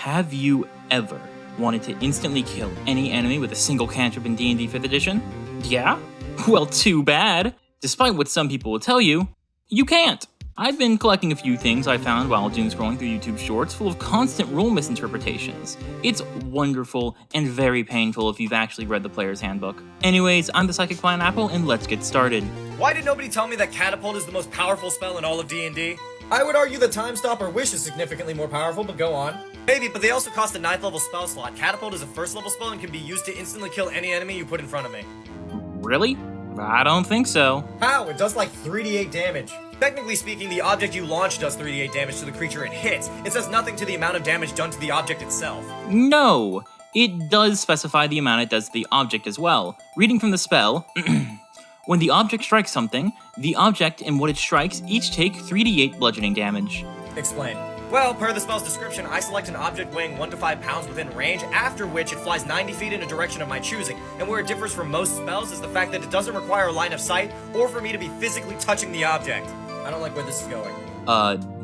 Have you ever wanted to instantly kill any enemy with a single cantrip in D&D 5th edition? Yeah? Well, too bad. Despite what some people will tell you, you can't. I've been collecting a few things I found while doom scrolling through YouTube shorts full of constant rule misinterpretations. It's wonderful and very painful if you've actually read the player's handbook. Anyways, I'm the Psychic Pineapple and let's get started. Why did nobody tell me that Catapult is the most powerful spell in all of D&D? I would argue that Time Stop or Wish is significantly more powerful, but go on. Maybe, but they also cost a 9th level spell slot. Catapult is a 1st level spell and can be used to instantly kill any enemy you put in front of me. Really? I don't think so. How? It does like 3d8 damage. Technically speaking, the object you launch does 3d8 damage to the creature it hits. It says nothing to the amount of damage done to the object itself. No, it does specify the amount it does to the object as well. Reading from the spell, when the object strikes something, the object and what it strikes each take 3d8 bludgeoning damage. Explain. Well, per the spell's description, I select an object weighing 1 to 5 pounds within range, after which it flies 90 feet in a direction of my choosing. And where it differs from most spells is the fact that it doesn't require a line of sight or for me to be physically touching the object. I don't like where this is going.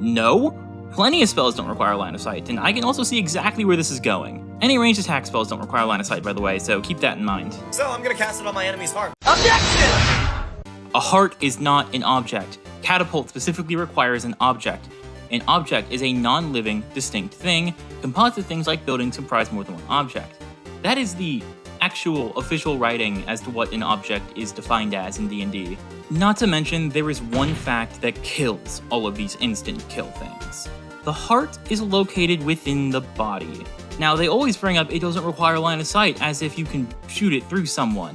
No? Plenty of spells don't require a line of sight, and I can also see exactly where this is going. Any ranged attack spells don't require a line of sight, by the way, so keep that in mind. So I'm gonna cast it on my enemy's heart. Objection! A heart is not an object. Catapult specifically requires an object. An object is a non-living, distinct thing. Composite things like buildings comprise more than one object. That is the actual official writing as to what an object is defined as in D&D. Not to mention, there is one fact that kills all of these instant kill things. The heart is located within the body. Now, they always bring up it doesn't require line of sight, as if you can shoot it through someone.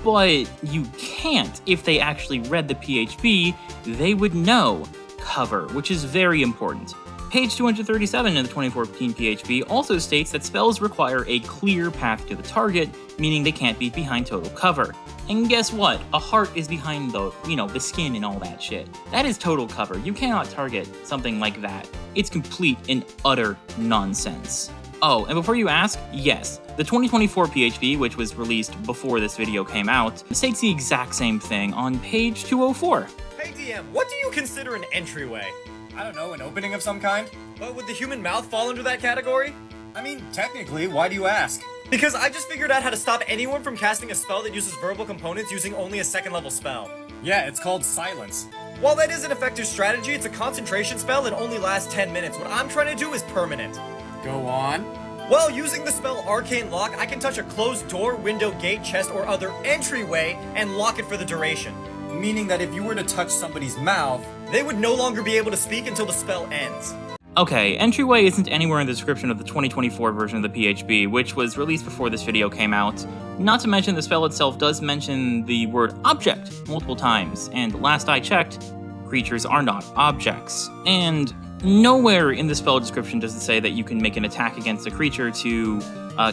But you can't. If they actually read the PHP, they would know. Cover, which is very important. Page 237 in the 2014 PHP also states that spells require a clear path to the target, meaning they can't be behind total cover. And guess what? A heart is behind the skin and all that shit. That is total cover. You cannot target something like that. It's complete and utter nonsense. Oh, and before you ask, yes, the 2024 PHP, which was released before this video came out, states the exact same thing on page 204. Hey DM, what do you consider an entryway? I don't know, an opening of some kind? But would the human mouth fall under that category? I mean, technically, why do you ask? Because I just figured out how to stop anyone from casting a spell that uses verbal components using only a 2nd level spell. Yeah, it's called Silence. While that is an effective strategy, it's a concentration spell that only lasts 10 minutes. What I'm trying to do is permanent. Go on. Well, using the spell Arcane Lock, I can touch a closed door, window, gate, chest, or other entryway and lock it for the duration. Meaning that if you were to touch somebody's mouth, they would no longer be able to speak until the spell ends. Okay, entryway isn't anywhere in the description of the 2024 version of the PHP, which was released before this video came out. Not to mention the spell itself does mention the word object multiple times, and last I checked, creatures are not objects. And nowhere in the spell description does it say that you can make an attack against a creature to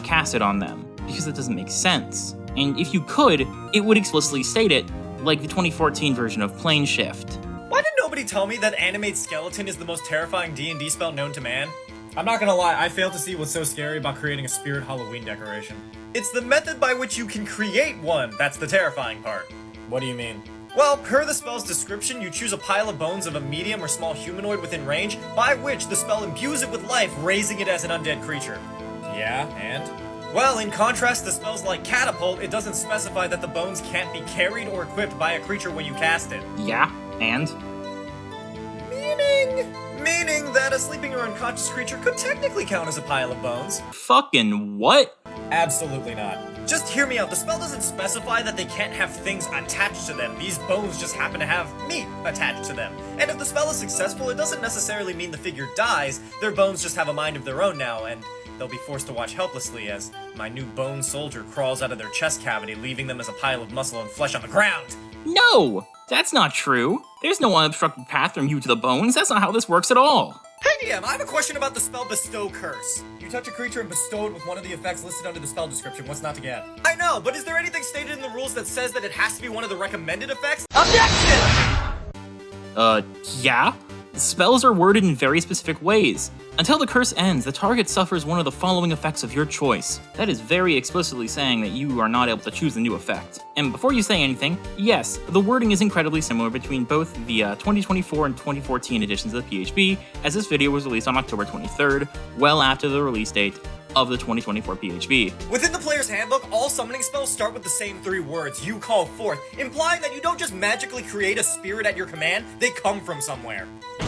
cast it on them, because it doesn't make sense. And if you could, it would explicitly state it, like the 2014 version of Plane Shift. Why did nobody tell me that Animate Skeleton is the most terrifying D&D spell known to man? I'm not gonna lie, I fail to see what's so scary about creating a spirit Halloween decoration. It's the method by which you can create one that's the terrifying part. What do you mean? Well, per the spell's description, you choose a pile of bones of a medium or small humanoid within range, by which the spell imbues it with life, raising it as an undead creature. Yeah, and? Well, in contrast to spells like Catapult, it doesn't specify that the bones can't be carried or equipped by a creature when you cast it. Yeah, and? Meaning that a sleeping or unconscious creature could technically count as a pile of bones. Fucking what? Absolutely not. Just hear me out, the spell doesn't specify that they can't have things attached to them. These bones just happen to have meat attached to them. And if the spell is successful, it doesn't necessarily mean the figure dies. Their bones just have a mind of their own now, and they'll be forced to watch helplessly as my new bone soldier crawls out of their chest cavity, leaving them as a pile of muscle and flesh on the ground. No! That's not true. There's no unobstructed path from you to the bones. That's not how this works at all. Hey DM, I have a question about the spell Bestrow Curse. You touch a creature and bestow it with one of the effects listed under the spell description. What's not to get? I know, but is there anything stated in the rules that says that it has to be one of the recommended effects? Objection! Yeah? Spells are worded in very specific ways. Until the curse ends, the target suffers one of the following effects of your choice. That is very explicitly saying that you are not able to choose a new effect. And before you say anything, yes, the wording is incredibly similar between both the 2024 and 2014 editions of the PHB, as this video was released on October 23rd, well after the release date of the 2024 PHB. Within the player's handbook, all summoning spells start with the same 3 words, "you call forth," implying that you don't just magically create a spirit at your command, they come from somewhere.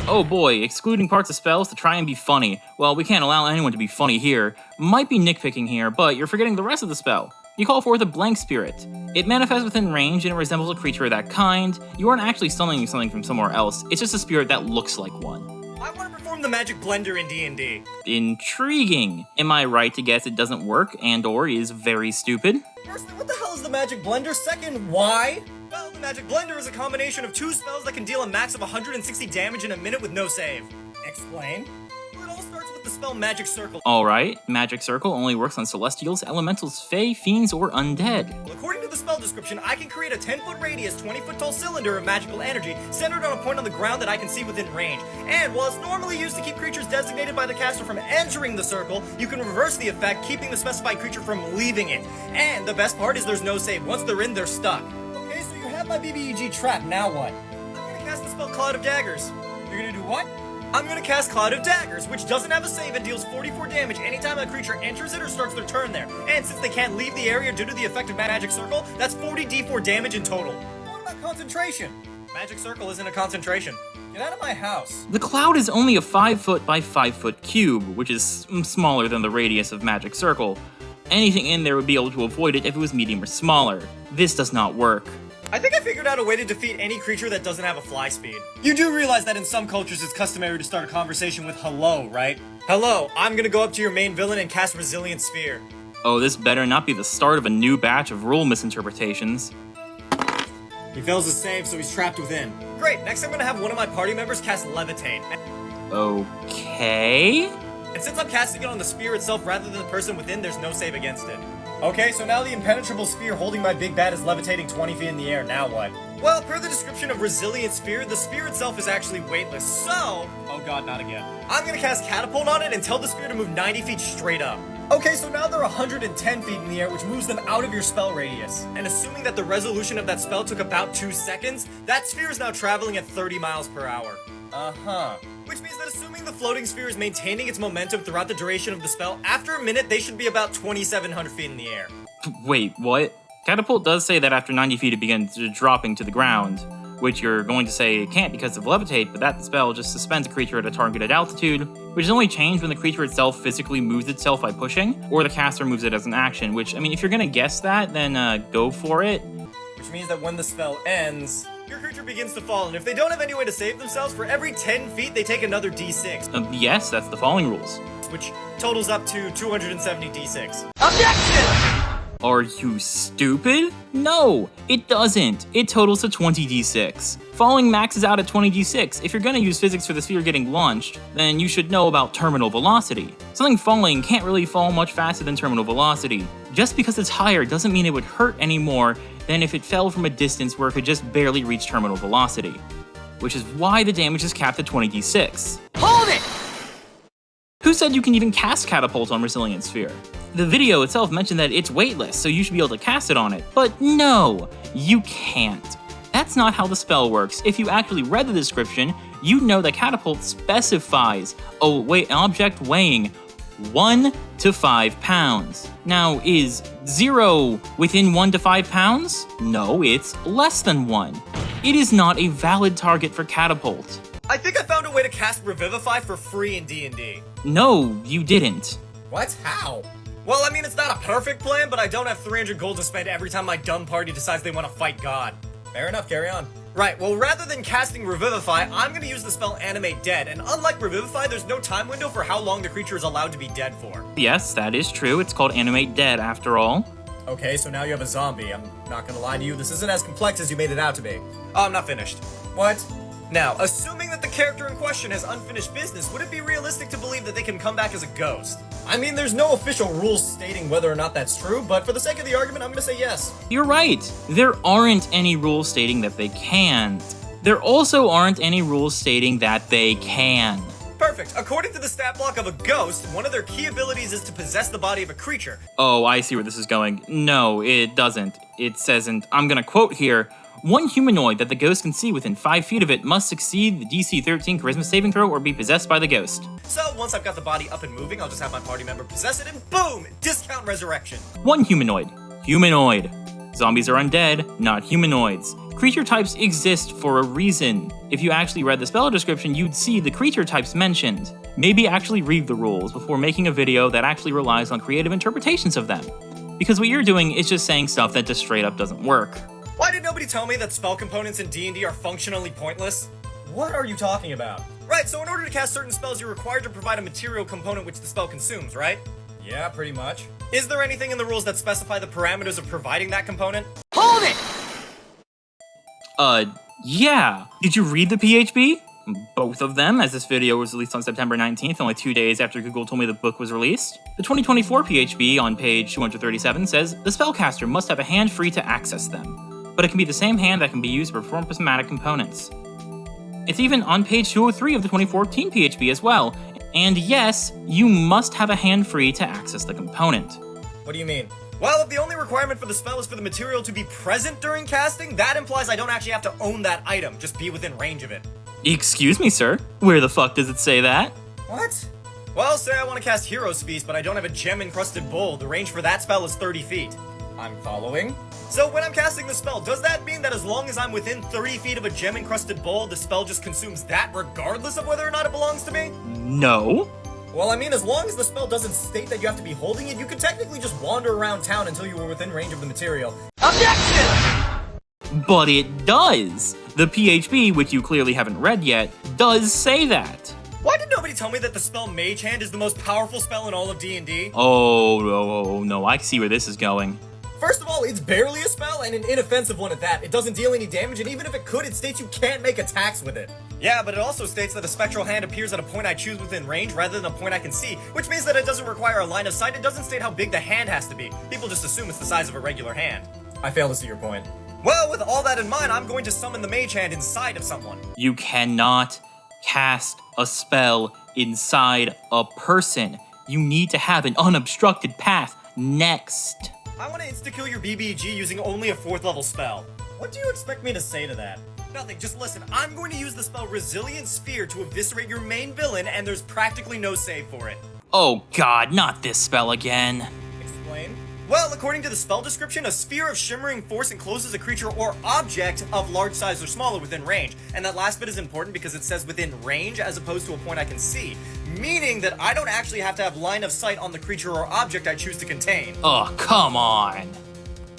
Oh boy, excluding parts of spells to try and be funny. Well, we can't allow anyone to be funny here. Might be nitpicking here, but you're forgetting the rest of the spell. You call forth a blank spirit. It manifests within range and it resembles a creature of that kind. You aren't actually summoning something from somewhere else, it's just a spirit that looks like one. I want to perform the magic blender in D&D. Intriguing. Am I right to guess it doesn't work and or is very stupid? Firstly, what the hell is the magic blender? Second, why? Well, the magic blender is a combination of 2 spells that can deal a max of 160 damage in a minute with no save. Explain? Well, it all starts with the spell Magic Circle. Alright, Magic Circle only works on Celestials, Elementals, Fae, Fiends, or Undead. Well, according to the spell description, I can create a 10-foot radius, 20-foot tall cylinder of magical energy centered on a point on the ground that I can see within range. And while it's normally used to keep creatures designated by the caster from entering the circle, you can reverse the effect, keeping the specified creature from leaving it. And the best part is there's no save. Once they're in, they're stuck. Okay, so you have my BBEG trap, now what? I'm gonna cast the spell Cloud of Daggers. You're gonna do what? I'm gonna cast Cloud of Daggers, which doesn't have a save and deals 44 damage anytime a creature enters it or starts their turn there. And since they can't leave the area due to the effect of Magic Circle, that's 40 d4 damage in total. What about concentration? Magic Circle isn't a concentration. Get out of my house. The cloud is only a 5-foot by 5-foot cube, which is smaller than the radius of Magic Circle. Anything in there would be able to avoid it if it was medium or smaller. This does not work. I think I figured out a way to defeat any creature that doesn't have a fly speed. You do realize that in some cultures it's customary to start a conversation with hello, right? Hello, I'm gonna go up to your main villain and cast Resilient Sphere. Oh, this better not be the start of a new batch of rule misinterpretations. He fails his save, so he's trapped within. Great, next I'm gonna have one of my party members cast Levitate. Okay? And since I'm casting it on the sphere itself rather than the person within, there's no save against it. Okay, so now the impenetrable sphere holding my big bad is levitating 20 feet in the air, now what? Well, per the description of Resilient Sphere, the sphere itself is actually weightless, so... Oh god, not again. I'm gonna cast Catapult on it and tell the sphere to move 90 feet straight up. Okay, so now they're 110 feet in the air, which moves them out of your spell radius. And assuming that the resolution of that spell took about 2 seconds, that sphere is now traveling at 30 miles per hour. Uh-huh. Which means that assuming the floating sphere is maintaining its momentum throughout the duration of the spell, after a minute they should be about 2,700 feet in the air. Wait, what? Catapult does say that after 90 feet it begins dropping to the ground, which you're going to say it can't because of Levitate, but that spell just suspends a creature at a targeted altitude, which is only changed when the creature itself physically moves itself by pushing, or the caster moves it as an action, which, I mean, if you're gonna guess that, then go for it. Which means that when the spell ends, your creature begins to fall, and if they don't have any way to save themselves, for every 10 feet they take another d6. Yes, that's the falling rules. Which totals up to 270 d6. Objection! Are you stupid? No, it doesn't. It totals to 20d6. Falling maxes out at 20d6. If you're gonna use physics for the sphere getting launched, then you should know about terminal velocity. Something falling can't really fall much faster than terminal velocity. Just because it's higher doesn't mean it would hurt any more than if it fell from a distance where it could just barely reach terminal velocity. Which is why the damage is capped at 20d6. Hold it! Who said you can even cast Catapult on Resilient Sphere? The video itself mentioned that it's weightless, so you should be able to cast it on it, but no, you can't. That's not how the spell works. If you actually read the description, you'd know that Catapult specifies an object weighing 1 to 5 pounds. Now, is 0 within 1 to 5 pounds? No, it's less than 1. It is not a valid target for Catapult. I think I found a way to cast Revivify for free in D&D. No, you didn't. What? How? Well, I mean, it's not a perfect plan, but I don't have 300 gold to spend every time my dumb party decides they want to fight God. Fair enough, carry on. Right, well, rather than casting Revivify, I'm going to use the spell Animate Dead, and unlike Revivify, there's no time window for how long the creature is allowed to be dead for. Yes, that is true. It's called Animate Dead, after all. Okay, so now you have a zombie. I'm not gonna lie to you, this isn't as complex as you made it out to be. Oh, I'm not finished. What? Now, assuming that the character in question has unfinished business, would it be realistic to believe that they can come back as a ghost? I mean, there's no official rules stating whether or not that's true, but for the sake of the argument, I'm gonna say yes. You're right. There aren't any rules stating that they can't. There also aren't any rules stating that they can. Perfect. According to the stat block of a ghost, one of their key abilities is to possess the body of a creature. Oh, I see where this is going. No, it doesn't. It says, and I'm gonna quote here, one humanoid that the ghost can see within 5 feet of it must succeed the DC 13 charisma saving throw or be possessed by the ghost. So once I've got the body up and moving, I'll just have my party member possess it and boom! Discount resurrection. One humanoid. Humanoid. Zombies are undead, not humanoids. Creature types exist for a reason. If you actually read the spell description, you'd see the creature types mentioned. Maybe actually read the rules before making a video that actually relies on creative interpretations of them. Because what you're doing is just saying stuff that just straight up doesn't work. Why did nobody tell me that spell components in D&D are functionally pointless? What are you talking about? Right, so in order to cast certain spells, you're required to provide a material component which the spell consumes, right? Yeah, pretty much. Is there anything in the rules that specify the parameters of providing that component? Hold it! Yeah. Did you read the PHB? Both of them, as this video was released on September 19th, only 2 days after Google told me the book was released. The 2024 PHB on page 237 says, the spellcaster must have a hand free to access them, but it can be the same hand that can be used to perform prismatic components. It's even on page 203 of the 2014 PHB as well, and yes, you must have a hand free to access the component. What do you mean? Well, if the only requirement for the spell is for the material to be present during casting, that implies I don't actually have to own that item, just be within range of it. Excuse me, sir? Where the fuck does it say that? What? Well, say I want to cast Hero's Feast, but I don't have a gem-encrusted bowl. The range for that spell is 30 feet. I'm following. So when I'm casting the spell, does that mean that as long as I'm within 30 feet of a gem-encrusted bowl, the spell just consumes that regardless of whether or not it belongs to me? No. Well, I mean, as long as the spell doesn't state that you have to be holding it, you can technically just wander around town until you were within range of the material. Objection! But it does! The PHB, which you clearly haven't read yet, does say that. Why did nobody tell me that the spell Mage Hand is the most powerful spell in all of D&D? Oh, no, I see where this is going. First of all, it's barely a spell, and an inoffensive one at that. It doesn't deal any damage, and even if it could, it states you can't make attacks with it. Yeah, but it also states that a spectral hand appears at a point I choose within range rather than a point I can see, which means that it doesn't require a line of sight. It doesn't state how big the hand has to be. People just assume it's the size of a regular hand. I fail to see your point. Well, with all that in mind, I'm going to summon the Mage Hand inside of someone. You cannot cast a spell inside a person. You need to have an unobstructed path next. I want to insta-kill your BBG using only a 4th level spell. What do you expect me to say to that? Nothing, just listen. I'm going to use the spell Resilient Sphere to eviscerate your main villain, and there's practically no save for it. Oh god, not this spell again. Explain? Well, according to the spell description, a sphere of shimmering force encloses a creature or object of large size or smaller within range. And that last bit is important because it says within range as opposed to a point I can see. Meaning that I don't actually have to have line of sight on the creature or object I choose to contain. Oh, come on.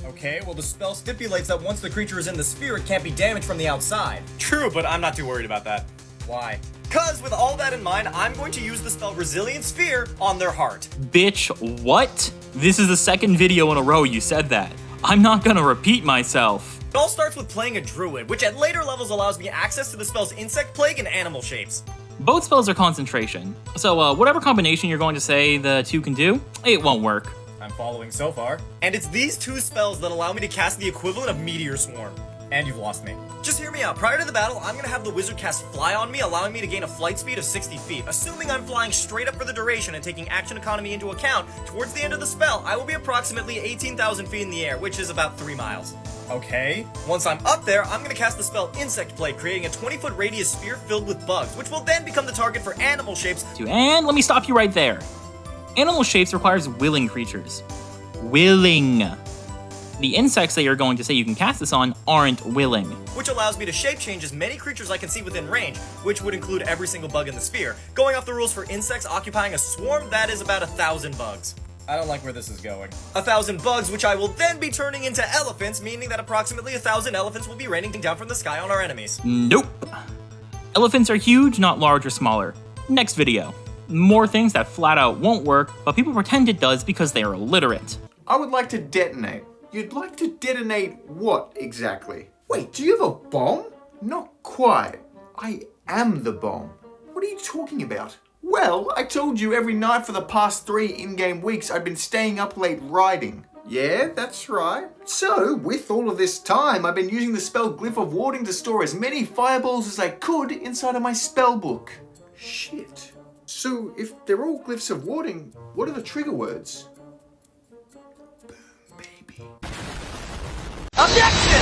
Okay, well the spell stipulates that once the creature is in the sphere, it can't be damaged from the outside. True, but I'm not too worried about that. Why? Cause with all that in mind, I'm going to use the spell Resilient Sphere on their heart. Bitch, what? This is the second video in a row you said that. I'm not gonna repeat myself. It all starts with playing a druid, which at later levels allows me access to the spell's insect plague and animal shapes. Both spells are concentration, so whatever combination you're going to say the two can do, it won't work. I'm following so far. And it's these two spells that allow me to cast the equivalent of Meteor Swarm. And you've lost me. Just hear me out. Prior to the battle, I'm gonna have the wizard cast Fly on me, allowing me to gain a flight speed of 60 feet. Assuming I'm flying straight up for the duration and taking action economy into account, towards the end of the spell, I will be approximately 18,000 feet in the air, which is about 3 miles. Okay. Once I'm up there, I'm gonna cast the spell Insect Plague, creating a 20-foot radius sphere filled with bugs, which will then become the target for animal shapes. And let me stop you right there. Animal shapes requires willing creatures. Willing. The insects that you're going to say you can cast this on aren't willing. Which allows me to shape change as many creatures I can see within range, which would include every single bug in the sphere. Going off the rules for insects occupying a swarm, that is about 1,000 bugs. I don't like where this is going. 1,000 bugs, which I will then be turning into elephants, meaning that approximately 1,000 elephants will be raining down from the sky on our enemies. Nope. Elephants are huge, not large or smaller. Next video. More things that flat out won't work, but people pretend it does because they are illiterate. I would like to detonate. You'd like to detonate what exactly? Wait, do you have a bomb? Not quite. I am the bomb. What are you talking about? Well, I told you every night for the past 3 in-game weeks I've been staying up late writing. Yeah, that's right. So, with all of this time, I've been using the spell Glyph of Warding to store as many fireballs as I could inside of my spell book. Shit. So, if they're all Glyphs of Warding, what are the trigger words? Boom, baby. Objection!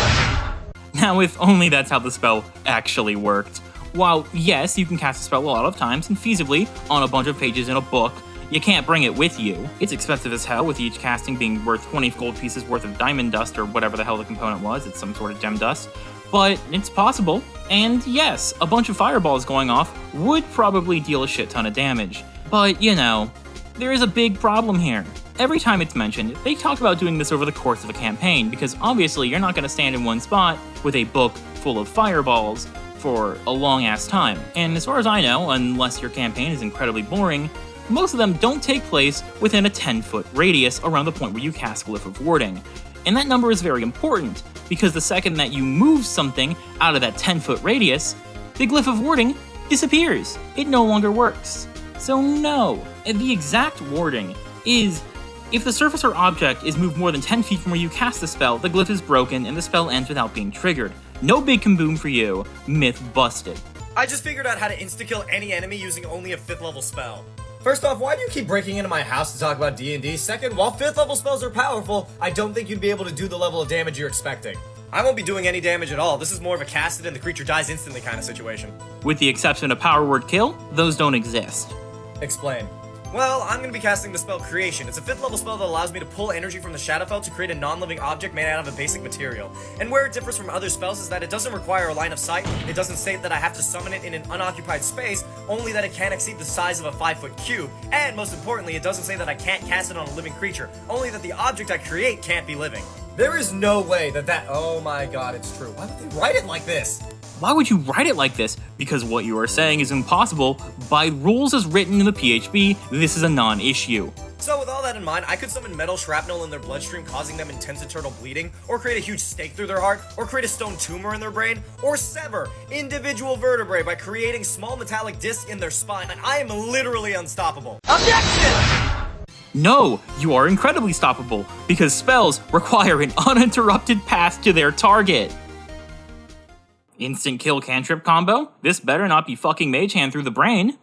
Now, if only that's how the spell actually worked. While, yes, you can cast a spell a lot of times and feasibly on a bunch of pages in a book, you can't bring it with you. It's expensive as hell, with each casting being worth 20 gold pieces worth of diamond dust or whatever the hell the component was. It's some sort of gem dust. But it's possible. And yes, a bunch of fireballs going off would probably deal a shit ton of damage. But, you know, there is a big problem here. Every time it's mentioned, they talk about doing this over the course of a campaign, because obviously you're not going to stand in one spot with a book full of fireballs for a long-ass time. And as far as I know, unless your campaign is incredibly boring, most of them don't take place within a 10-foot radius around the point where you cast Glyph of Warding. And that number is very important, because the second that you move something out of that 10-foot radius, the Glyph of Warding disappears. It no longer works. So no, the exact wording is, if the surface or object is moved more than 10 feet from where you cast the spell, the glyph is broken and the spell ends without being triggered. No big kaboom for you. Myth busted. I just figured out how to insta-kill any enemy using only a 5th level spell. First off, why do you keep breaking into my house to talk about D&D? Second, while 5th level spells are powerful, I don't think you'd be able to do the level of damage you're expecting. I won't be doing any damage at all. This is more of a cast it and the creature dies instantly kind of situation. With the exception of power word kill, those don't exist. Explain. Well, I'm going to be casting the spell Creation. It's a 5th level spell that allows me to pull energy from the Shadowfell to create a non-living object made out of a basic material. And where it differs from other spells is that it doesn't require a line of sight, it doesn't state that I have to summon it in an unoccupied space, only that it can't exceed the size of a 5-foot cube, and most importantly, it doesn't say that I can't cast it on a living creature, only that the object I create can't be living. There is no way that oh my god, it's true. Why would they write it like this? Why would you write it like this? Because what you are saying is impossible. By rules as written in the PHB, this is a non-issue. So with all that in mind, I could summon metal shrapnel in their bloodstream, causing them intense internal bleeding, or create a huge stake through their heart, or create a stone tumor in their brain, or sever individual vertebrae by creating small metallic discs in their spine, and I am literally unstoppable. Objection! No, you are incredibly stoppable, because spells require an uninterrupted path to their target. Instant kill cantrip combo? This better not be fucking Mage Hand through the brain.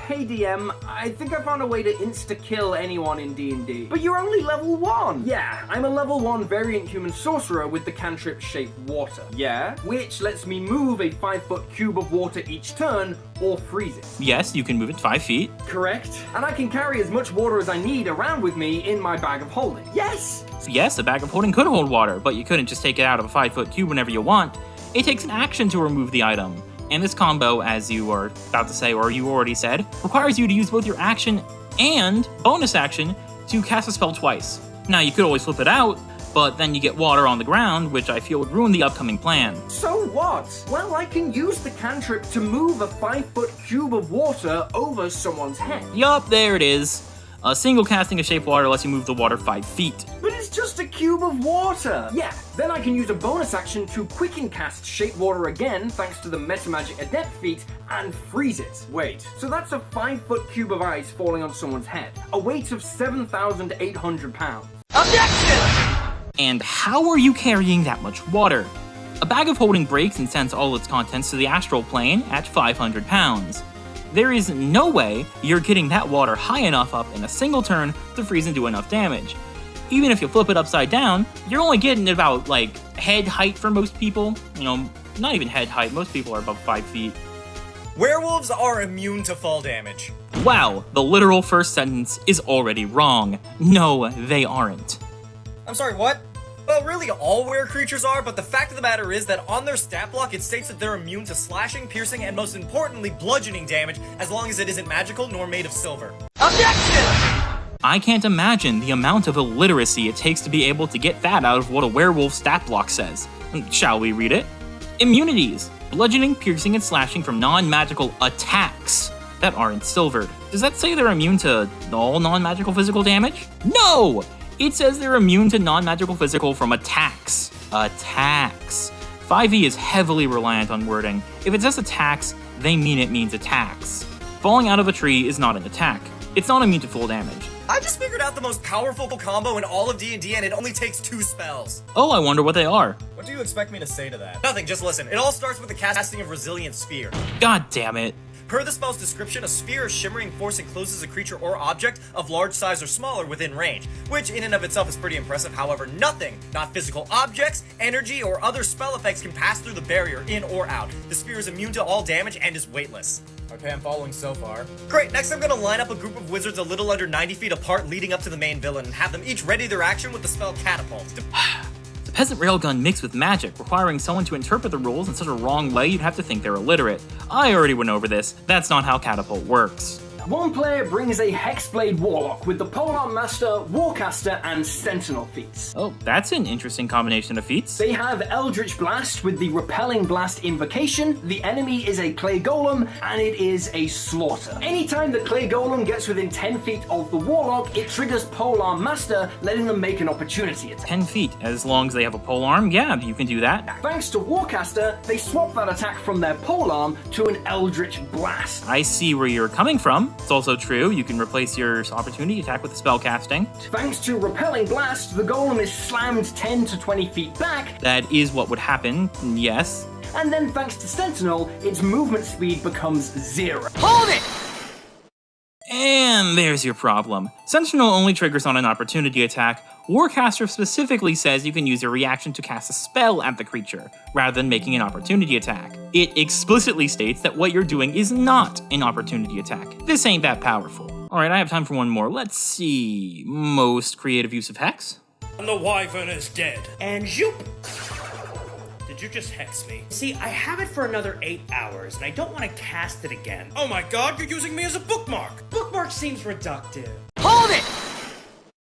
Hey DM, I think I found a way to insta-kill anyone in D&D. But you're only level 1! Yeah, I'm a level 1 variant human sorcerer with the cantrip Shape Water. Yeah? Which lets me move a 5-foot cube of water each turn, or freeze it. Yes, you can move it 5 feet. Correct. And I can carry as much water as I need around with me in my bag of holding. Yes! Yes, a bag of holding could hold water, but you couldn't just take it out of a 5-foot cube whenever you want. It takes an action to remove the item. And this combo, as you are about to say, or you already said, requires you to use both your action and bonus action to cast a spell twice. Now, you could always flip it out, but then you get water on the ground, which I feel would ruin the upcoming plan. So what? Well, I can use the cantrip to move a 5-foot cube of water over someone's head. Yup, there it is. A single casting of Shape Water lets you move the water 5 feet. But it's just a cube of water! Yeah, then I can use a bonus action to quicken cast Shape Water again, thanks to the Metamagic Adept feat, and freeze it. Wait, so that's a 5-foot cube of ice falling on someone's head, a weight of 7,800 pounds. Objection! And how are you carrying that much water? A bag of holding breaks and sends all its contents to the astral plane at 500 pounds. There is no way you're getting that water high enough up in a single turn to freeze and do enough damage. Even if you flip it upside down, you're only getting about, like, head height for most people. You know, not even head height, most people are about 5 feet. Werewolves are immune to fall damage. Wow, the literal first sentence is already wrong. No, they aren't. I'm sorry, what? Well, really all were creatures are, but the fact of the matter is that on their stat block it states that they're immune to slashing, piercing, and most importantly, bludgeoning damage, as long as it isn't magical nor made of silver. Objection! I can't imagine the amount of illiteracy it takes to be able to get that out of what a werewolf stat block says. Shall we read it? Immunities. Bludgeoning, piercing, and slashing from non-magical attacks that aren't silvered. Does that say they're immune to all non-magical physical damage? No! It says they're immune to non-magical physical from attacks. Attacks. 5e is heavily reliant on wording. If it says attacks, they mean it means attacks. Falling out of a tree is not an attack. It's not immune to full damage. I just figured out the most powerful combo in all of D&D and it only takes 2 spells. Oh, I wonder what they are. What do you expect me to say to that? Nothing, just listen. It all starts with the casting of Resilient Sphere. God damn it. Per the spell's description, a sphere of shimmering force encloses a creature or object of large size or smaller within range, which in and of itself is pretty impressive. However, nothing, not physical objects, energy, or other spell effects can pass through the barrier, in or out. The sphere is immune to all damage and is weightless. Okay, I'm following so far. Great, next I'm gonna line up a group of wizards a little under 90 feet apart leading up to the main villain and have them each ready their action with the spell Catapult. Peasant railgun mixed with magic, requiring someone to interpret the rules in such a wrong way you'd have to think they're illiterate. I already went over this. That's not how Catapult works. One player brings a Hexblade Warlock with the Polearm Master, Warcaster, and Sentinel feats. Oh, that's an interesting combination of feats. They have Eldritch Blast with the Repelling Blast Invocation, the enemy is a Clay Golem, and it is a Slaughter. Anytime the Clay Golem gets within 10 feet of the Warlock, it triggers Polearm Master, letting them make an opportunity attack. 10 feet, as long as they have a polearm, yeah, you can do that. Thanks to Warcaster, they swap that attack from their Polearm to an Eldritch Blast. I see where you're coming from. It's also true, you can replace your opportunity attack with the spell casting. Thanks to Repelling Blast, the Golem is slammed 10 to 20 feet back. That is what would happen, yes. And then thanks to Sentinel, its movement speed becomes 0. Hold it! And there's your problem. Sentinel only triggers on an opportunity attack. Warcaster specifically says you can use your reaction to cast a spell at the creature, rather than making an opportunity attack. It explicitly states that what you're doing is not an opportunity attack. This ain't that powerful. Alright, I have time for one more. Let's see. Most creative use of Hex? And the wyvern is dead. And zoop! Did you just hex me? See, I have it for another 8 hours, and I don't want to cast it again. Oh my god, you're using me as a bookmark! Bookmark seems reductive. Hold it!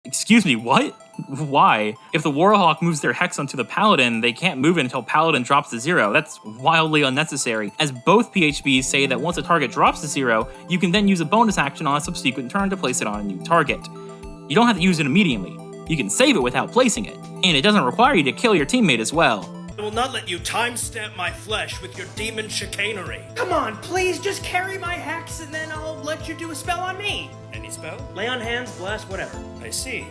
Excuse me, what? Why? If the Warhawk moves their Hex onto the Paladin, they can't move it until Paladin drops to 0. That's wildly unnecessary, as both PHBs say that once a target drops to 0, you can then use a bonus action on a subsequent turn to place it on a new target. You don't have to use it immediately. You can save it without placing it, and it doesn't require you to kill your teammate as well. I will not let you timestamp my flesh with your demon chicanery. Come on, please, just carry my hex, and then I'll let you do a spell on me. Any spell? Lay on hands, blast, whatever. I see.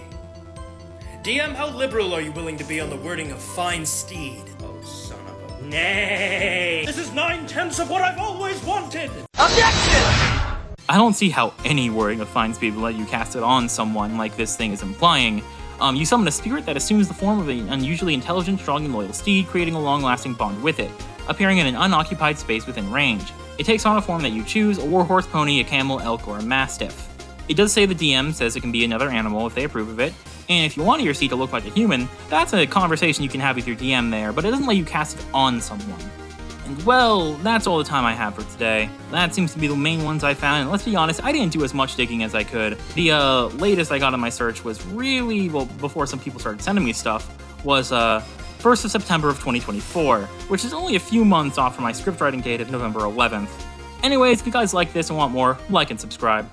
DM, how liberal are you willing to be on the wording of fine steed? Oh, son of a... Nay! This is 9/10 of what I've always wanted! I don't see how any wording of Fine Speed will let you cast it on someone like this thing is implying. You summon a spirit that assumes the form of an unusually intelligent, strong, and loyal steed, creating a long-lasting bond with it, appearing in an unoccupied space within range. It takes on a form that you choose, a warhorse, pony, a camel, elk, or a mastiff. It does say the DM says it can be another animal if they approve of it, and if you want your steed to look like a human, that's a conversation you can have with your DM there, but it doesn't let you cast it on someone. And well, that's all the time I have for today. That seems to be the main ones I found, and let's be honest, I didn't do as much digging as I could. The latest I got on my search was really, well, before some people started sending me stuff, was 1st of September of 2024, which is only a few months off from my script writing date of November 11th. Anyways, if you guys like this and want more, like and subscribe.